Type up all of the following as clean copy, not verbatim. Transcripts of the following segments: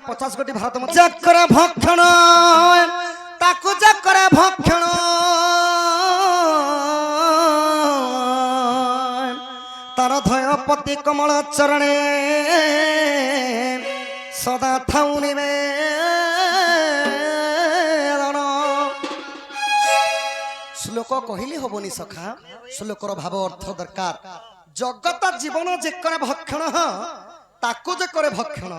50 কোটি ভারত করে ভক্ষণ তাকু করে ভক্ষণ তার ধয়পতি কমল চরণে সদা থাউ নিবেদন। শ্লোক কহিলি হবনি সখা, শ্লোকর ভাব অর্থ দরকার। জগত জীবন যে করে ভক্ষণ তাকু যে করে ভক্ষণ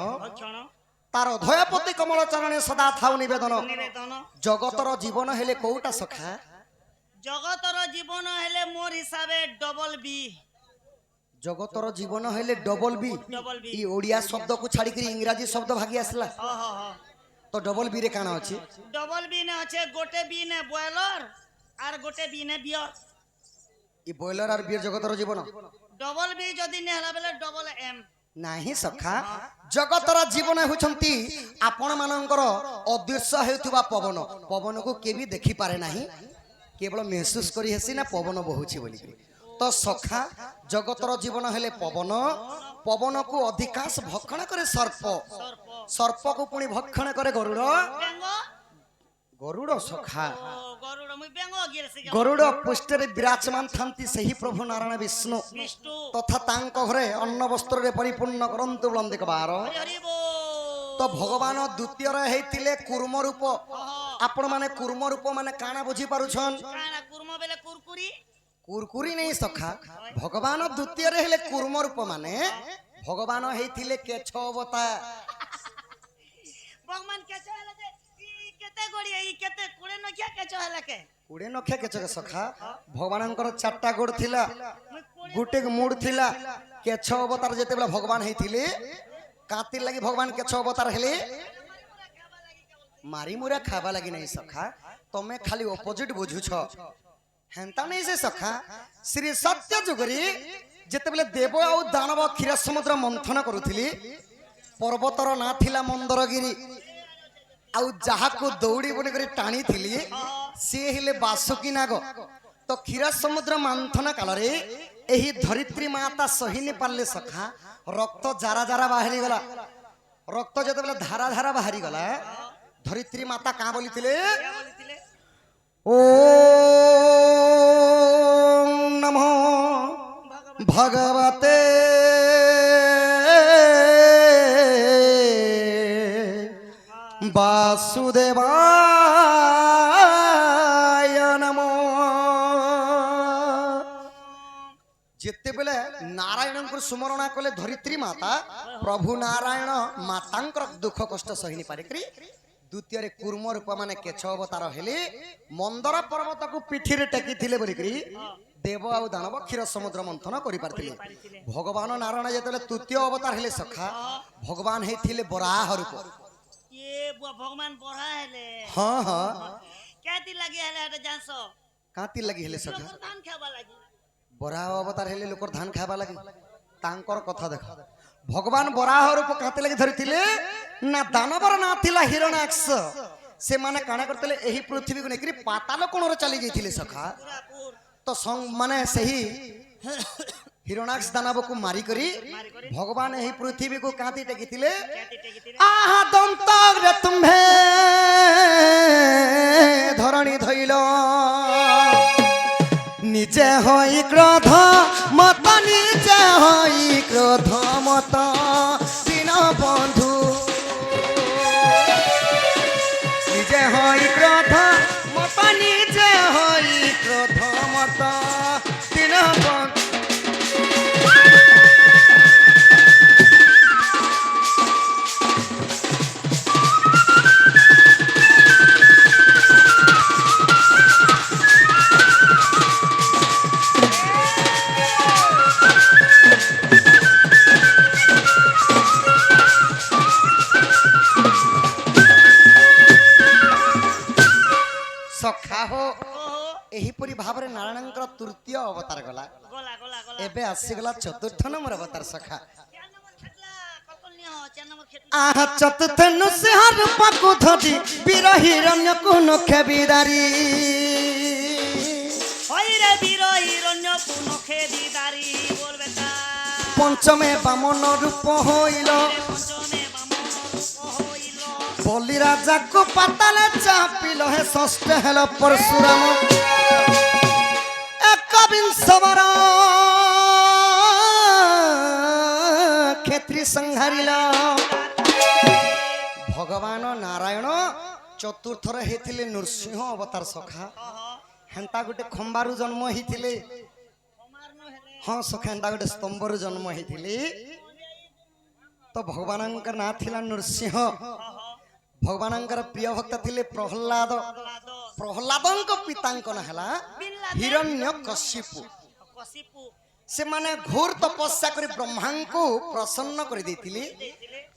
তার অধয়পতি কমল চরণে সদা থাউ নিবেদন। জগতর জীবন হেলে কোউটা সখা? জগতর জীবন হেলে মোর হিসাবে ডবল বি। জগতর জীবন হেলে ডবল বি। ই ওড়িয়া শব্দ কু ছাড়ি করি ইংরাজি শব্দ ভাগি আসলা তো ডবল বি রে কানা আছে? ডবল বি নে আছে গোটে বি নে বয়লর আর গোটে বি নে বিয়র। ই বয়লর আর বিয়র জগতর জীবন। ডবল বি যদি নে হলা বেলে ডবল এম नाही सखा। जगतर जीवन होछंती आपण मानकर अदृश्य हेतुवा पवन। पवन को केबी देखि पारे नाही, केवल महसूस करी हेसी ना पवन बहुची बोली। तो सखा जगतर जीवन हेले पवन, पवन को अधिकांश भक्षण करे सर्प, सर्प को पुणी भक्षण करे गरुड़, गरुड़ सखा गरुड़ पृष्ठरे विराजमान थांती सही प्रभु नारायण विष्णु तथा तांको घरे अन्न वस्त्र रे परिपूर्ण करंतु बलंदिक बार। तो भगवान द्वितीय रे हेतिले कूर्म रूप। आपण माने कूर्म रूप माने काना बुझी पारुछन? काना कूर्म बेले कुरकुरी, कुरकुरी नहीं सखा। भगवान द्वितीय रे हेले कूर्म रूप माने भगवान हेतिले केछ अवतार। भगवान केछ हला जे केते गोड़ी ई केते कुड़े नखिया केछ हला के? कुड़े नखिया केछ के सखा? भगवानंकर चारटा गोड़ थिला, गुटे मुड़ थिला। केछ अवतार जेते बेला भगवान हेतिले कातिर लागि भगवान केछ अवतार हेले? मारी मुरा खाबा लागि नहीं सखा। तमे खाली ऑपोजिट बुझुछ हेंता नहीं से सखा। श्री सत्य जुगरी जेते बेले देव आ दानव क्षीर समुद्र मंथन करुथिली, पर्वतर ना थिला मंदरगिरी आउ जहा को दौड़ी बने करी टाणी थिली से हेले बासुकी नाग। तो क्षीर समुद्र मंथन काल रे एही धरित्री माता सही ने पारले सखा। रक्त जारा जारा बाहरी गला, रक्त जते बेले धारा धारा बाहरी गला धरित्री माता का बोलिथिले? ओ नमो भगवते वासुदेवाय नमो। जेते बेले नारायण को सुमरणा कले धरित्री माता प्रभु नारायण मातांकर दुख कष्ट सही नहीं पारे करी द्वितीय रे कूर्म रूप माने केछ अवतार हेले मंदर पर्वत को पिठी रे टेकी थिले बोली करी देव आ दानव क्षीर समुद्र मंथन करि पारथिले। भगवान नारायण जेते तृतीय अवतार हेले सखा भगवान हेथिले बराह रूप। ये भगवान बराह हेले? हां हां। केति लागि हेले एटा जानसो? काति लागि हेले सखा? धान खाबा लागि। बराह अवतार हेले लोकर धान खाबा लागि। तांकर कथा देख भगवान बराह रूप काते लागि धरिथिले ना दानवर ना थिला हिरणाक्ष। से माने काना करतले एही पृथ्वी को नेकरी पाताल कोण रे चली गईथिले सखा। तो माने सही हिरणाक्ष दानव को मारी करी भगवान एही पृथ्वी को काती टेकिथिले। आहा दंत रे तुम्हे धरणी धइलो निजे होई क्रोध मत, निजे होई क्रोध मत दीन बंधु। निजे होई क्रोध मत, निजे होई क्रोध मत दीन बंधु। सखा हो एही परी भाबरे नारायणकर तृतीय अवतार गला गोला गोला गोला एबे आसी गला चतुर्थ नंबर अवतार सखा। आहा चतुर्थ नुसिहार पकु धदी वीर हिरण्य को नखे बिदारी। होई रे वीर हिरण्य को नखे बिदारी बोल बेटा। पंचमे बामन रूप होइलो, पंचमे बामन रूप होइलो বলি রাজাକୁ পাতালে চাপিল হে ষষ্ঠ হেল পরশুরাম একবিংশবর ক্ষেত্রী সংহারিল ভগবান নারায়ণ চতুর্থর হয়েছিলে নৃসিংহ অবতার সখা হেন্তা গোটে খম্বারু জন্ম হয়েছিলে हाँ सखा एंता गोटे स्तंभर जन्म होती तो भगवान ना थिला नृसिंह भगवान प्रिय भक्त थिले प्रहलाद प्रहलाद पिता ना हिरण्यकशिपु से माने घोर तपस्या कर ब्रह्मा को प्रसन्न कर देथिले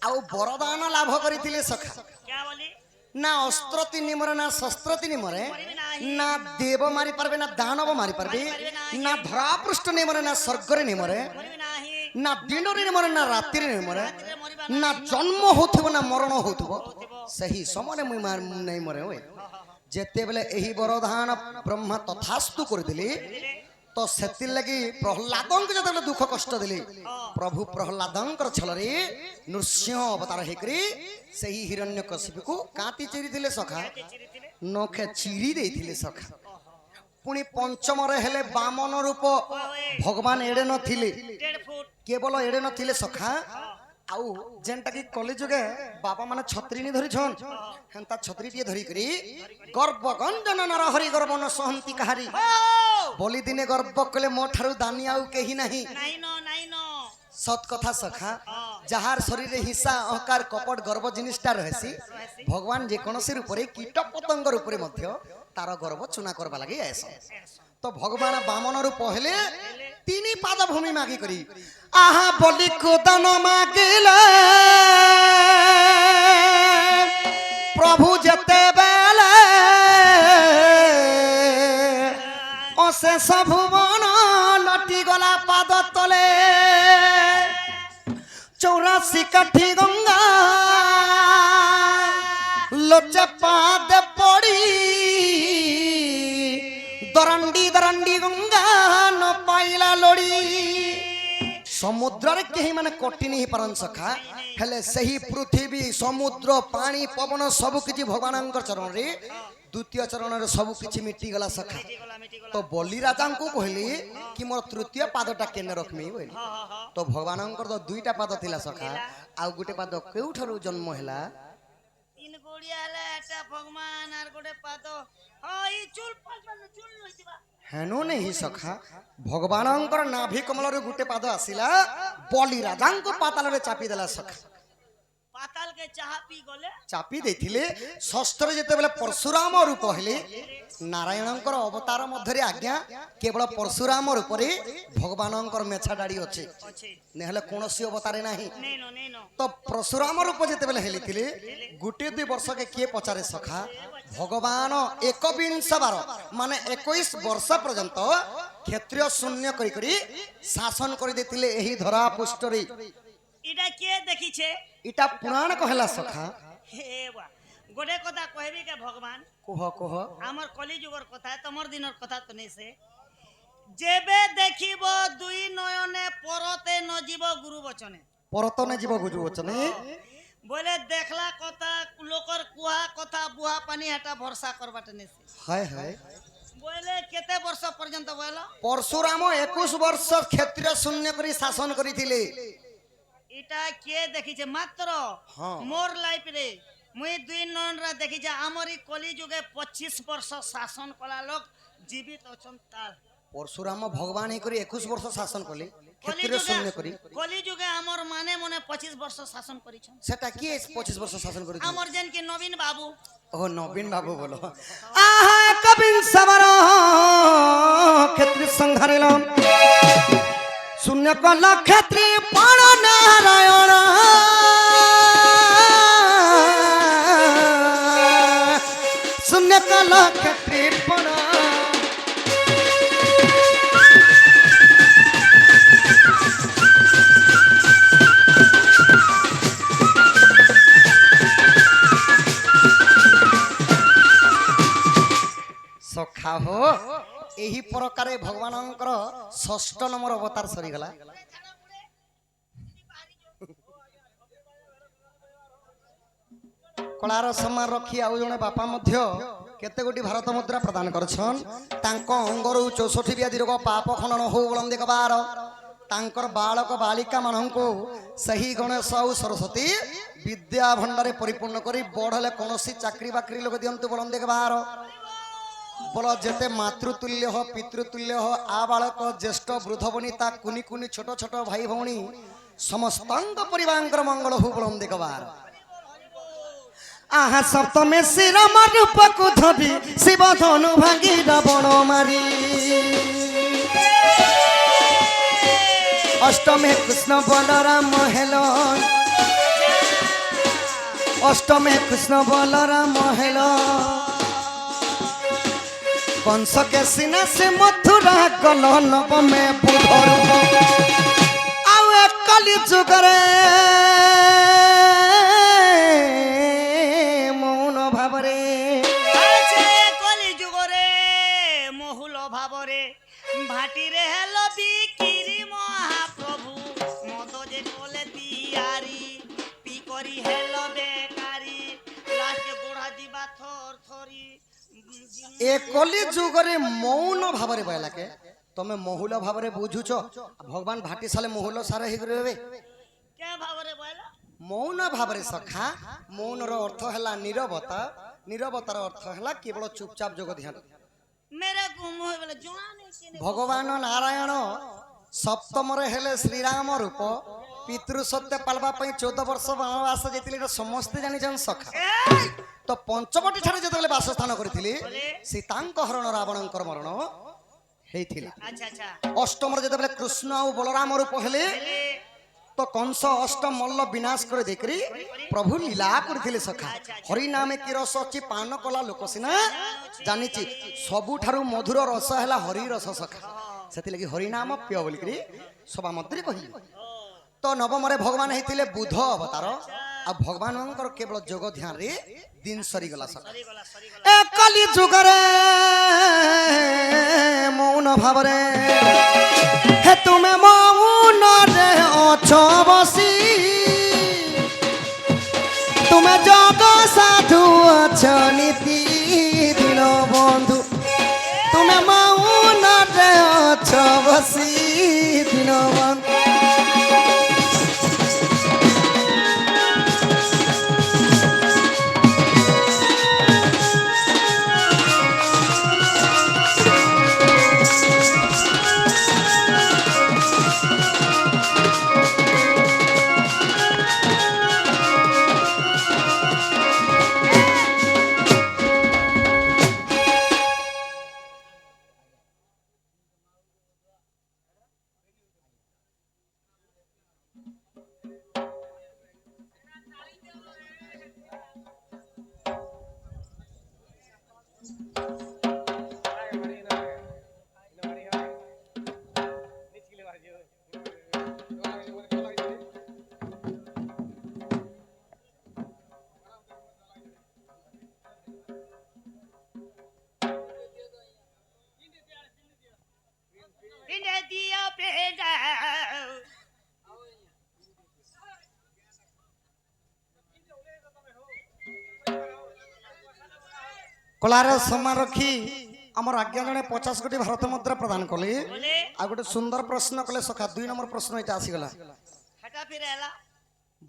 आ वरदान लाभ करथिले सखा ना अस्त्र तीन मरे ना शस्त्र तीन मरे ना देव मारी पारबे ना दानव मारी पारबे ना धरापृष्ठ नहीं मरे ना स्वर्ग नहीं मरे ना दिन नहीं मरे ना रात्रि नहीं मरे ना जन्म होथिबो ना मरण होथिबो सही समय मुई नहीं मरे होए जेते बेले एही वरदान ब्रह्मा तथास्तु कर दिले तो सेति लगी प्रहलादंक जते दुख कष्ट दिले प्रभु प्रहलादंकर छलरे नृसिंह अवतार हेकरी सही हिरण्यकशिपु को काटी चिरी दिले सखा नखे चिरी देथिले सखा पुणी पंचम रे हेले वामन रूप भगवान एडे न थिले केवल एडे न थिले सखा आउ जेनटा की कलिजुगे बाबा माने छत्री नि धरि छन हेंता छत्री टिए धरि करी गर्भ गंजन नर हरि गर्भ न सहंती कहारी बोली दिने गर्भ कले मो ठारु दानी आउ केही नाही सत कथा सखा जहार शरीर रे हिंसा अहंकार कपट गर्भ जिनिसटा रहसी भगवान जे कोनसी रूप रे कीट पतंग रूप रे मध्य तार गर्भ चुना करबा लागि आएस तो भगवान वामन रूप हेले तीनी पाद भूमि मागी करी आहा बोली कोदन मागिले प्रभु जते बेले अशेष भुवन लटी गला पाद तले 84 काठी गंगा लोचे पाद पड़ी दरंडी दरंडी गंगा न पाइला लोड़ी समुद्र रे केही माने कटि नहीं पारन सखा हेले सही पृथ्वी समुद्र पानी पवन सब किछि भगवानंकर चरण रे द्वितीय चरण रे सब किछि मिटी गला सखा तो बलि राजा को कहली कि मोर तृतीय पादटा केने रखमी बोली तो भगवानंकर तो दुईटा पाद थिला सखा आ गुटे पाद केउठरु जन्म हैला तीन गोड़िया हला एटा भगवान आर गोटे पाद ई चुल चुल होइबा हेनो नहीं सखा भगवानंकर नाभि कमल रे गुटे पाद आसिला बलि राजा को पाताल रे चापी देला सखा पाताल के चाहा पी गले चापी देथिले षष्ठ रे जेते बेले परशुराम रूप हेले नारायणंकर अवतार मध्य रे आज्ञा केवल परशुराम रूप रे भगवानंकर मेछा डाड़ी अछि नेहले कोनोसी अवतारे नाही तो परशुराम रूप जेते बेले हेलिथिले गुटे 2 वर्ष के किए पचारे सखा भगवान 21 बार माने 21 वर्ष पर्यंत क्षत्रिय शून्य करी करी शासन कर देथिले एही धरा पुष्ट रे इटा के देखि छे इटा पुराण कहला सखा हे बा गोटे कथा कहबी के भगवान कह कह हमर कलिजुगर कथा तमर दिनर कथा तो नहीं से जेबे देखिबो दुई नयने परते न जीव गुरु वचने परत न जीव गुरु वचने बोले देखला कथा लोकर कुहा कथा बुहा पानी हटा भरोसा करबाटे नहीं से हाय हाय बोले केते वर्ष पर्यंत बोला परशुराम 21 वर्ष क्षत्रिय शून्य करी शासन करिथिले इटा के देखि छे मात्र हाँ। मोर लाइफ रे मुई दुई नयन रा देखि छे हमरी कली जुगे 25 वर्ष शासन कला लोग जीवित अछन तार परशुराम भगवान ही करी 21 वर्ष शासन कले क्षत्रिय शून्य करी कली जुगे हमर माने मने 25 वर्ष शासन करी छन सेटा की 25 वर्ष शासन करी हमर जन के नवीन बाबू ओ नवीन बाबू बोलो आहा कबिन सबर क्षत्रिय संघारेला शून्य कला क्षत्रिय पण नारायण शून्य कला क्षत्रिय पण सखा हो यही प्रकार भगवानंकर षष्ठ नंबर अवतार सरीगला କଳାର ସମାନ ରଖି ଆଉ ଜଣେ ବାପା ମଧ୍ୟ କେତେ ଗୋଟି ଭାରତ ମୁଦ୍ରା ପ୍ରଦାନ କରିଛନ୍ ତାଙ୍କ ଅଙ୍ଗରୁ 64 ବ୍ୟାଧି ରୋଗ ପାପ ଖଣ୍ଡନ ହଉ ବୋଲନ୍ତି କବାର ତାଙ୍କର ବାଳକ ବାଳିକା ମାନଙ୍କୁ ସେହି ଗଣେଶ ଆଉ ସରସ୍ୱତୀ ବିଦ୍ୟା ଭଣ୍ଡାରେ ପରିପୂର୍ଣ୍ଣ କରି ବଡ଼ ହେଲେ କୌଣସି ଚାକିରି ବାକିରି ଲୋକ ଦିଅନ୍ତୁ ବୋଲନ୍ତି କବାର बोल जेते मातृतुल्य हो पितृतुल्य हो आ बालक ज्येष्ठ वृद्ध बनिता कुनी कुनी छोट छोट भाई भौणी समस्त परिवार मंगल हो बोलम देखबार आहा सप्तमे श्री राम रूप को धरि शिव धनु भांगी रावण मारी अष्टमे कृष्ण बलराम हेलन अष्टमे कृष्ण बलराम हेलन कंस के सीना से मथुरा गल नवमे बुधर आउ कलि जुग रे मौन भाव रे कलि जुग रे महुल भाव रे भाटी रे हेलो बिकिरी महाप्रभु मद जे कोले तियारी पी करी हेलो बेकारी लास्ट गोड़ा जीवा थर थरी ए कलि जुगरे मौन भाव रे बयला के तमे महुल भाव रे बुझुछ भगवान भाटी साले महुल सारे हे करबे क्या भाव रे बयला मौन भाव रे सखा मौन रो अर्थ हला नीरवता नीरवतार अर्थ हला केवल चुपचाप जग ध्यान मेरा गुम होय बोले जुना नहीं के भगवान नारायण सप्तम रे हेले श्री राम रूप पितृ सत्य पालबा पई 14 वर्ष वनवास जेतिले समस्त जानि जन सखा तो पंचवटी ठारे जेतले वासस्थान करथिले सीतांक हरण रावणंकर मरण हेथिला अच्छा अच्छा अष्टम रे जेतले कृष्ण और बलराम रूप हेले तो कंस अष्टम मल्ल विनाश कर देखरी प्रभु लीला करथिले सखा हरि नामे की रस अछि पान कला लोक सिना जानिछि सबुठारु मधुर रस हैला हरि रस सखा सेति लगी हरि नाम पिय बोलिकरी सभा मंत्री कहि तो नवम रे भगवान हेतिले बुध अवतार आ भगवानंकर केवल जोग ध्यान रे दिन सरी गला सका ए कलि जुग रे मौन भाव रे हे तुमे मौन रे अछो बसी तुमे जग साधु अछ नीति दिन बंधु तुमे मौन रे अछ बसी दिन बंधु इंडिया दिया पेड़ा कलार समान रखी आम आज्ञा जड़े 50 कोटी भारत मुद्रा प्रदान कले आ गोटे सुंदर प्रश्न कले सखा 2 नंबर प्रश्न ये आसीगला हटा फिर आला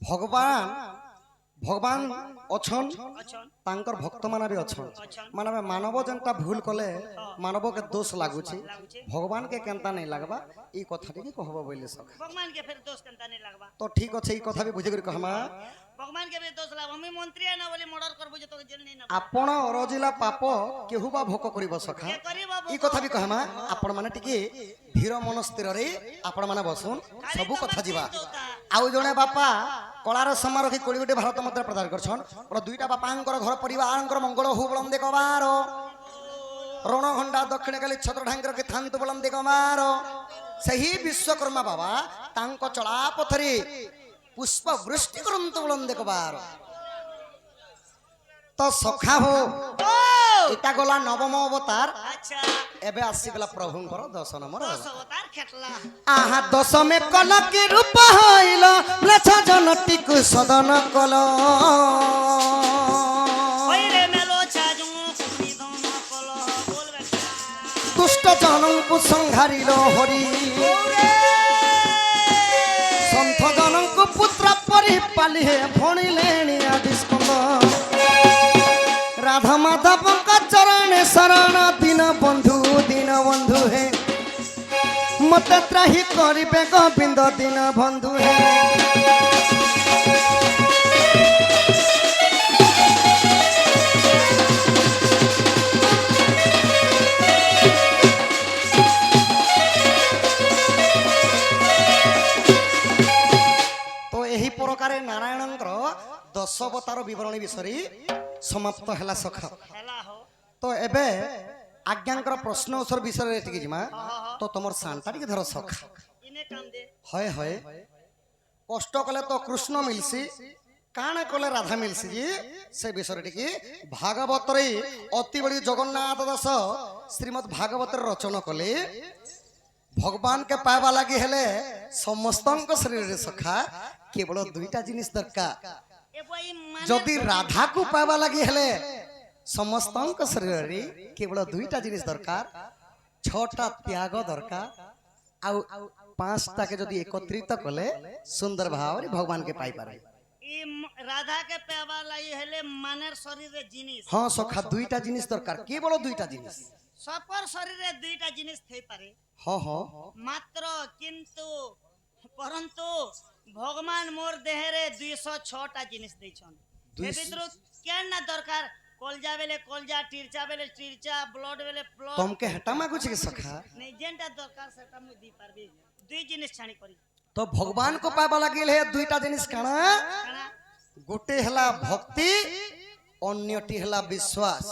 भगवान भगवान अछन अच्छा तांकर भक्त माने भी अछन माने मानव जनता भूल कले मानव के दोष लागुची भगवान के केनता नहीं लागबा ई कथा के कहबो बोले सखा भगवान के फिर दोष कंता नहीं लगबा तो ठीक अछि ई कथा भी बुझे कर कहमा भगवान के भी दोष लाभ हमें मंत्री ना बोले मर्डर करबो जे तो जेल नहीं ना आपण अरजिला पाप केहू बा भोक करिवो सखा के करी बाबू ई कथा भी कहमा आपण माने टिके धीर मन स्थिर रे आपण माने बसुन सब कथा जीवा आउ जणे बापा कलार समा रखी कोड़ी गोटे भारत मुद्रा प्रदान करछन और दुईटा बापांकर घर परिवारंकर मंगल हो बलम देखबार रणघंटा दक्षिण काली छत्र ढांगर के थांत बलम देखबार सही विश्वकर्मा बाबा तांको चला पथरी पुष्प वृष्टि करंत बलम देखबार तो सखा हो इटा गला नवम अवतार अच्छा एबे आसी गला प्रभुंकर 10 नंबर दोष अवतार खेटला आहा 10 में कल के रूप हइल लछ जनटिक सदन कल ସଂଘାରିଲ ହରି ସନ୍ଥ ଜନଙ୍କୁ ପୁତ୍ର ପରି ପାଲି ହେ ଭଣିଲେଣି ଆଦି ସ୍କନ୍ଦ ରାଧା ମାଧବଙ୍କ ଚରଣେ ଶରଣ ଦୀନ ବନ୍ଧୁ ହେ ମତେ ତ୍ରାହି କରିବେ ଗୋବିନ୍ଦ ଦୀନ ବନ୍ଧୁ ହେ। तो यही प्रकार नारायणଙ୍କର 10 अवतार विवरणी विषय समाप्त हैला सखा। ହେଲା ହୋ तो एबे आज्ञांकर प्रश्न उत्तर विषय टिके जिमा तो तुमर शांता टिके धर सखा। इने काम दे हय हय कष्ट कले तो कृष्ण मिलसी काना कले राधा मिलसी जी से विषय टिके भागवत रे अति बड़ी जगन्नाथ दास श्रीमद् भागवत रचना कले भगवान के पाइबा लगी हेले समस्तंक शरीर रे सखा केवल दुईटा जिनिस दरकार ए भाई माने जदि राधा को पाइबा लगी हेले समस्तंक शरीर रे केवल दुईटा जिनिस दरकार छटा त्याग दरकार आउ पांचटा के जदि एकत्रित कले सुंदर भाव रे भगवान के पाई पारे ई राधा के पेवा लाई हेले मानेर शरीर रे जिनिस हाँ सखा दुईटा जिनिस दरकार केवल दुईटा जिनिस सपर शरीर रे दुईटा जिनिस थई पारे हाँ हाँ मात्र किंतु परंतु भगवान मोर देह रे 206 टा जिनिस दैछन ए भितरु केन ना दरकार कलजा बेले कलजा टिरचा बेले टिरचा ब्लड बेले ब्लड तुमके हटा मागु छी सखा नहीं जेंटा दरकार सेटा मु दी पारबी दुई जिनिस छाणी करी तो भगवान को पाइबा लगी है दुईटा जिनिस काना काना गोटे हला भक्ति अन्यटी हला विश्वास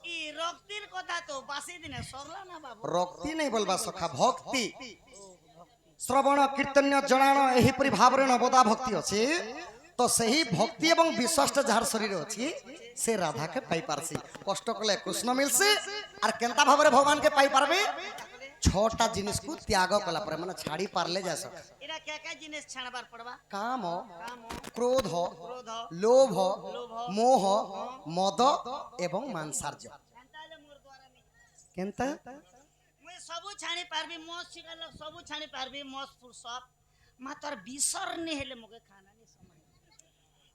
ई रक्तिर कथा तो बासी दिने सरला ना बाबू रक्ति नहीं बोलबा सखा भक्ति श्रवण कीर्तन्य जनाण एही परि भाव रे नवदा भक्ति अछि तो सही भक्ति एवं विश्वास जार शरीर अछि से राधा के पाई पारसी कष्ट कले कृष्ण मिलसी आर केनता भाव रे भगवान के पाई पारबे छटा जिनिस को त्याग कला पर माने छाड़ी पारले जा सक इरा क्या जिनिस छाणबार पड़बा काम काम क्रोध क्रोध लोभ लोभ मोह मद एवं मांसार्य एंताले मोर द्वारा नहीं केनता मुई सबु छाणी पारबी मोस सिगल सबु छाणी पारबी मोस फुरसत मातर बिसर नहीं हेले मगे खाना नहीं समय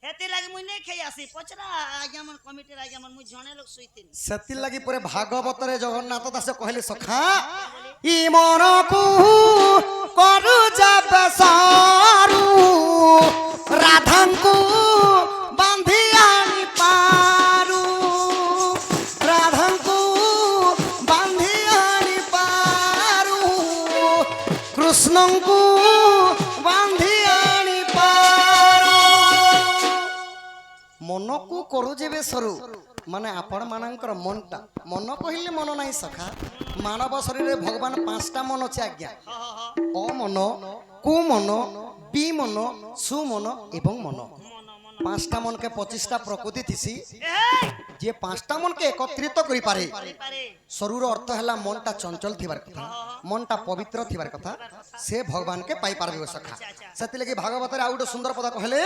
हेते लागी मुई नहीं खाई आसी पचरा आज्ञा मन कमिटी आज्ञा मन मुई जणे लोग सुइतिन सती लगी पूरे भागवत रे जगन्नाथ दास कहले सखा ई मन को करू जब सारू राधा को बांधी आनी पारू राधा को बांधी आनी पारू कृष्ण को बांधी आनी पारू मन को करू जेबे सरू माने आपण मानकर मनटा मन कहिले मन नाही सखा मानव शरीर रे भगवान पांचटा मन अछि आज्ञा अमन कुमन विमन सुमन एवं मन पांचटा मन के 25टा प्रकृति थिसी जे पांचटा मन के एकत्रित करि पारे पारे शरीर अर्थ हला मनटा चंचल थिबार कथा मनटा पवित्र थिबार कथा से भगवान के पाई पारबे सखा सेति लगी भागवत रे आउड सुंदर पद कहले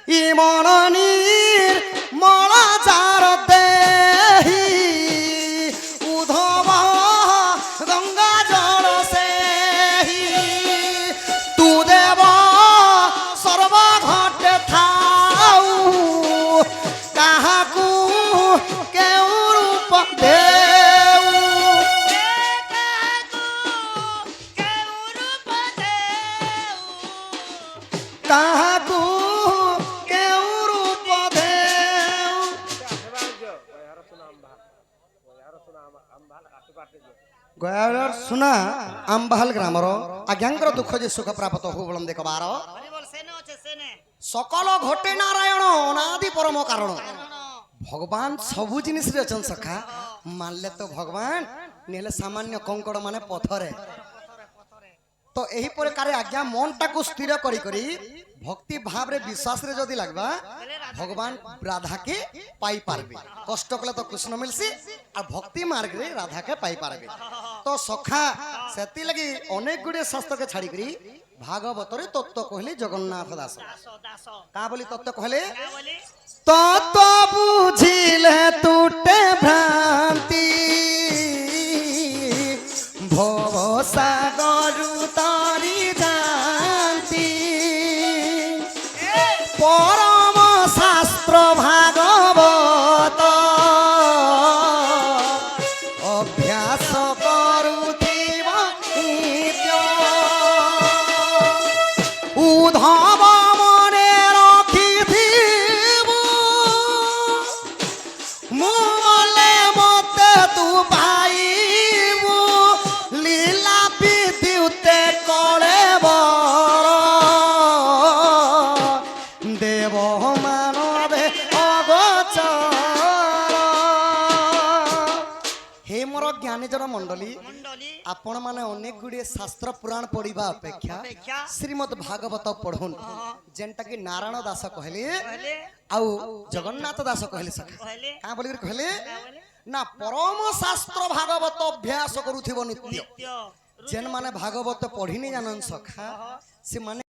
ई मननीर मळा चार देही उधव गंगा जल सेही तू देव सर्व घट थाऊ काहाकू केउ रूप देऊ काहाकू केउ रूप देऊ गयार सुना आंबाल ग्रामर आज्ञांकर दुख जे सुख प्राप्त हो बोलम देखबार हरि बोल सेने होचे सेने सकल घटे नारायण अनादि परम कारण भगवान सबु जिनिस रे अछन सखा मानले तो भगवान नेले सामान्य कंकड़ माने पथरे तो एही प्रकार आज्ञा मनटा को स्थिर करी करी भक्ति भाव रे विश्वास रे जदी लागबा भगवान राधा के पाई पारबे कष्ट कले तो कृष्ण मिलसी और भक्ति मार्ग रे राधा के पाई पारबे तो सखा सेति लगी अनेक गुडे शास्त्र के छाड़ी करी भागवत रे तत्व कहले जगन्नाथ दास दासो दासो का बोली तत्व कहले का बोली तत्व बुझिले टूटे भ्रांति भव জ্ঞାନୀଜନ ମଣ୍ଡଳୀ ମଣ୍ଡଳୀ ଆପଣ ମାନେ ଅନେକ ଗୁଡ଼ିଏ ଶାସ୍ତ୍ର ପୁରାଣ ପଢିବା ଅପେକ୍ଷା ଅପେକ୍ଷା ଶ୍ରୀମଦ୍ ଭାଗବତ ପଢୁନ୍ ଯେନ୍ଟା କି ନାରାୟଣ ଦାସ କହିଲେ କହିଲେ ଆଉ ଜଗନ୍ନାଥ ଦାସ କହିଲେ ସଖା କହିଲେ କାଁ ବୋଲିକରି କହିଲେ କହିଲେ ନା ପରମ ଶାସ୍ତ୍ର ଭାଗବତ ଅଭ୍ୟାସ କରୁଥିବ ନିତ୍ୟ ନିତ୍ୟ ଯେନ୍ ମାନେ ଭାଗବତ ପଢିନି ଜାନନ୍ ସଖା ସେମାନେ